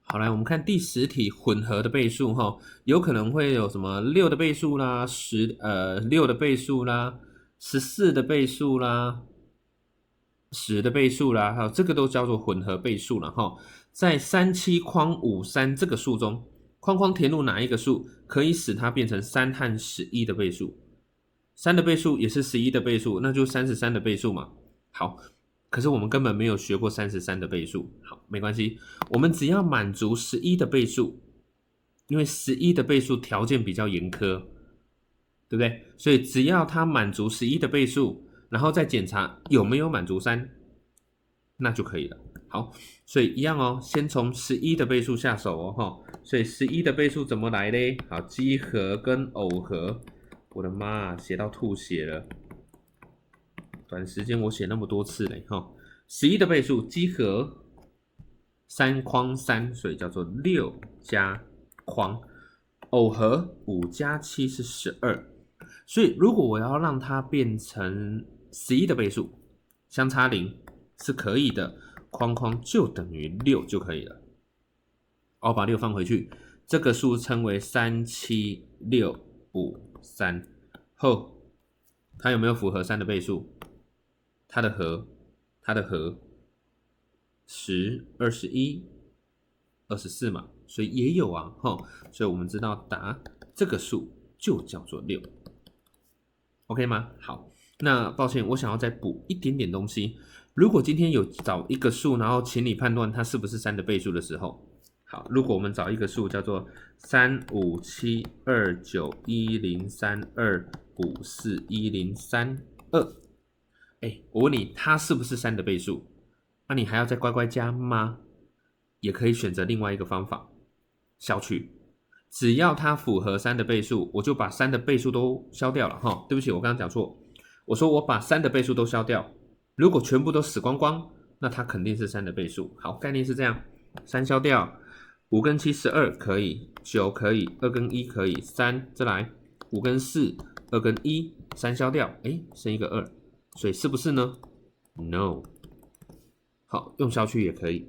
好，来我们看第10题混合的倍数哈，有可能会有什么6的倍数啦，6的倍数啦，14的倍数啦，10的倍数啦，还有这个都叫做混合倍数了哈。在37框53这个数中，框框填入哪一个数可以使它变成3和11的倍数？3的倍数也是11的倍数，那就33的倍数嘛。好，可是我们根本没有学过33的倍数。好，没关系，我们只要满足11的倍数，因为11的倍数条件比较严苛，对不对？所以只要它满足11的倍数，然后再检查有没有满足3，那就可以了。好，所以一样哦，先从11的倍数下手哦，哈。所以11的倍数怎么来嘞？好，奇和跟耦合，我的妈，写到吐血了。短时间我写那么多次嘞，哈。11的倍数奇和3框3，所以叫做6加框，耦合5加7是12。所以如果我要让它变成11的倍数，相差0是可以的，框框就等于6就可以了。我把6放回去，这个数称为37653。后，它有没有符合3的倍数？它的和10、21、24嘛，所以也有啊，所以我们知道答这个数就叫做6。OK 吗？好，那抱歉，我想要再补一点点东西。如果今天有找一个数，然后请你判断它是不是3的倍数的时候，好，如果我们找一个数叫做357291032541032，我问你，它是不是3的倍数？那你还要再乖乖加吗？也可以选择另外一个方法，消去。只要它符合3的倍数，我就把3的倍数都消掉了哈。对不起，我刚刚讲错，我说我把3的倍数都消掉，如果全部都死光光，那它肯定是3的倍数。好，概念是这样，3消掉，5跟7 12可以，9可以，2跟1可以，3再来5跟4 2跟1 3消掉，剩一个2，所以是不是呢？ No。 好，用消去也可以。